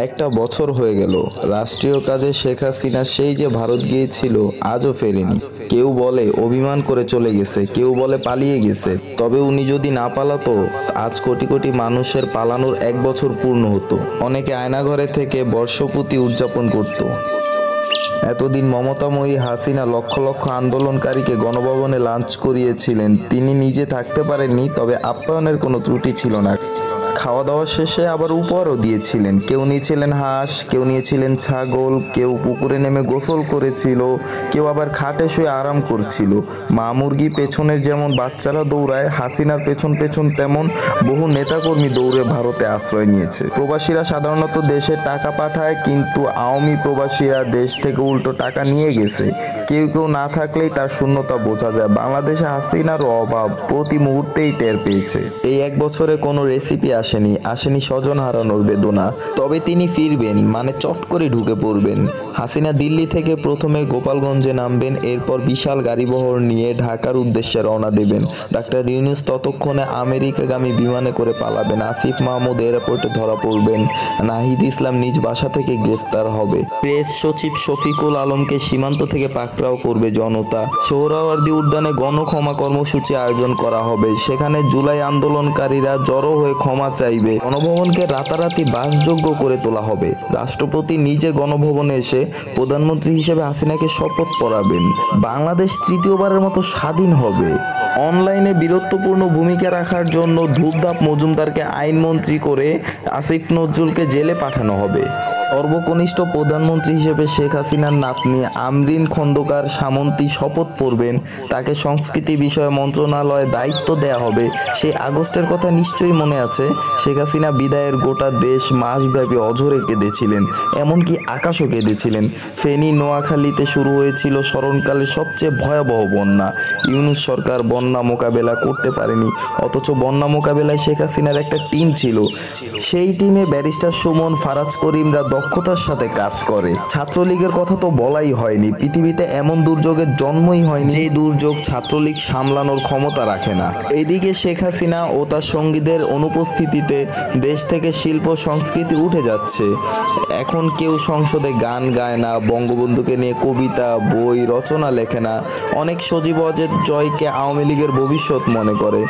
একটা বছর হয়ে গেল। রাষ্ট্রীয় কাজে শেখ হাসিনা সেই যে ভারত গিয়েছিল আজও ফেরেনি। কেউ বলে অভিমান করে চলে গেছে, কেউ বলে পালিয়ে গেছে। তবে উনি যদি না পালাতো, আজ কোটি কোটি মানুষের পালানোর 1 বছর পূর্ণ হতো। অনেকে আয়নাঘরে থেকে বর্ষপূর্তি উদযাপন করত। এতদিন মমতাময়ী হাসিনা লক্ষ লক্ষ আন্দোলনকারীকে গণভবনে লাঞ্চ করিয়েছিলেন। তিনি নিজে থাকতে পারেননি, তবে আপ্যায়নের কোনো ত্রুটি ছিল না। খাওয়া দাওয়া শেষে আবার উপহারও দিয়েছিলেন। কেউ নিয়েছিলেন হাঁস, কেউ নিয়েছিলেন ছাগল, কেউ পুকুরে নেমে গোসল করেছিল, কেউ আবার খাটে শুয়ে আরাম করছিল। মা মুরগি পেছনের যেমন বাচ্চারা দৌড়ায়, হাসিনার পেছন পেছন তেমন বহু নেতাকর্মী দৌড়ে ভারতে আশ্রয় নিয়েছে। প্রবাসীরা সাধারণত দেশে টাকা পাঠায়, কিন্তু আওয়ামী প্রবাসীরা দেশ থেকে উল্টো টাকা নিয়ে গেছে। কেউ কেউ না থাকলেই তার শূন্যতা বোঝা যায়। বাংলাদেশে হাসিনারও অভাব প্রতি মুহূর্তেই টের পেয়েছে। এই 1 বছরে কোনো রেসিপি আসেনি স্বজন হারানোর বেদনা। তবে তিনি ফিরবেন, মানে চট করে ঢুকে পড়বেন। হাসিনা দিল্লি থেকে প্রথমে গোপালগঞ্জে নামবেন, এরপর বিশাল গাড়িবহর নিয়ে ঢাকার উদ্দেশ্যে রওনা দেবেন। ডাক্তার ইউনূস ততক্ষণে আমেরিকাগামী বিমানে করে পালাবেন। আসিফ মাহমুদ এয়ারপোর্টে ধরা পড়বেন। নাহিদ ইসলাম নিজ বাসা থেকে গ্রেফতার হবে। প্রেস সচিব শফিকুল আলমকে সীমান্ত থেকে পাকড়াও করবে জনতা। সোহরাওয়ার্দী উদ্যানে গণক্ষমা কর্মসূচি আয়োজন করা হবে। সেখানে জুলাই আন্দোলনকারীরা জড়ো হয়ে ক্ষমা চাইবে। গণভবনকে রাতারাতি বাসযোগ্য করে তোলা হবে। রাষ্ট্রপতি নিজে গণভবনে এসে প্রধানমন্ত্রী হিসেবে হাসিনাকে শপথ পড়াবেন। বাংলাদেশ তৃতীয়বারের মতো স্বাধীন হবে। অনলাইনে বীরত্বপূর্ণ ভূমিকা রাখার জন্য ধূপধাপ মজুমদারকে আইনমন্ত্রী করে আসিফ নজরুলকে জেলে পাঠানো হবে। সর্বকনিষ্ঠ প্রধানমন্ত্রী হিসেবে শেখ হাসিনার নাতনি আমরিন খন্দকার সামন্তী শপথ পড়বেন। তাকে সংস্কৃতি বিষয়ে মন্ত্রণালয়ে দায়িত্ব দেয়া হবে। সেই আগস্টের কথা নিশ্চয়ই মনে আছে। শেখ হাসিনা বিদায়ের গোটা দেশ মাসব্যাপী অঝরে কেঁদেছিলেন, এমনকি আকাশও কেঁদেছিলেন। ফেনী নোয়াখালীতে শুরু হয়েছিল স্মরণকালের সবচেয়ে ভয়াবহ বন্যা। ইউনূস সরকার বন্যা মোকাবেলা করতে পারেনি, অথচ বন্যা মোকাবেলায় শেখ হাসিনার একটা টিম ছিল। সেই টিমে ব্যারিস্টার সুমন, ফারাজ করিমরা দক্ষতার সাথে কাজ করে। ছাত্রলীগের কথা তো বলাই হয়নি। পৃথিবীতে এমন দুর্যোগের জন্মই হয়নি যে দুর্যোগ ছাত্রলীগ সামলানোর ক্ষমতা রাখে না। এদিকে শেখ হাসিনা ও তার সঙ্গীদের অনুপস্থিতিতে দেশ থেকে শিল্প সংস্কৃতি উঠে যাচ্ছে। এখন কেউ সংসদে গান গায় না, বঙ্গবন্ধুকে নিয়ে কবিতা, বই, রচনা লেখে না। অনেক সজীব অজেদ জয়কে আওয়ামী লীগের ভবিষ্যৎ মনে করে।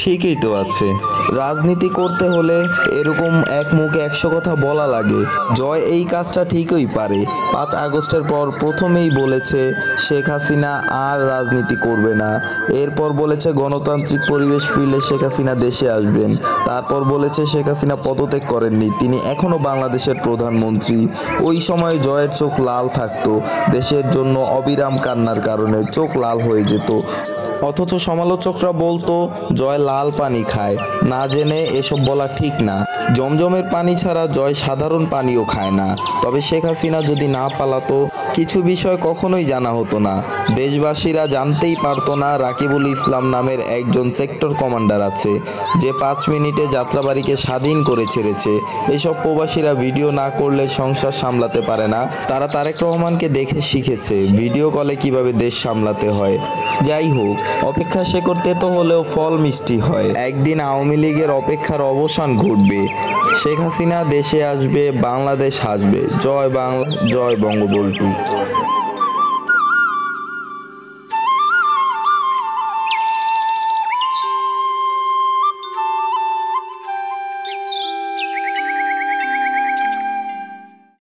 ঠিকই তো আছে। রাজনীতি করতে হলে এরকম এক মুখে 100 কথা বলা লাগে। জয় এই কাজটা ঠিকই পারে। 5 আগস্টের পর প্রথমেই বলেছে শেখ হাসিনা আর রাজনীতি করবে না। এরপর বলেছে গণতান্ত্রিক পরিবেশ ফিরলে শেখ হাসিনা দেশে আসবেন। তারপর বলেছে শেখ হাসিনা পদত্যাগ করেননি, তিনি এখনো বাংলাদেশের প্রধানমন্ত্রী। ওই সময় জয়ের চোখ লাল থাকতো, দেশের জন্য অবিরাম কান্নার কারণে চোখ লাল হয়ে যেত। অথচ সমালোচকরা বলতো জয় লাল পানি খায়। না জেনে এসব বলা ঠিক না। জমজমের পানি ছাড়া জয় সাধারণ পানিও খায় না। তবে শেখ হাসিনা যদি না পালাতো, কিছু বিষয় কখনোই জানা হতো না। দেশবাসীরা জানতেই পারতো না রাকিবুল ইসলাম নামের একজন সেক্টর কমান্ডার আছে, যে 5 মিনিটে যাত্রাবাড়িকে স্বাধীন করে ছেড়েছে। এসব প্রবাসীরা ভিডিও না করলে সংসার সামলাতে পারে না। তারা তারেক রহমানকে দেখে শিখেছে ভিডিও কলে কিভাবে দেশ সামলাতে হয়। যাই হোক, অপেক্ষা শেকড় তেতো হলেও ফল মিষ্টি হয়। একদিন আওয়ামী লীগের অপেক্ষার অবসান ঘটবে। শেখ হাসিনা দেশে আসবে, বাংলাদেশ হাসবে। জয় বাংলা, জয় বঙ্গবন্ধু।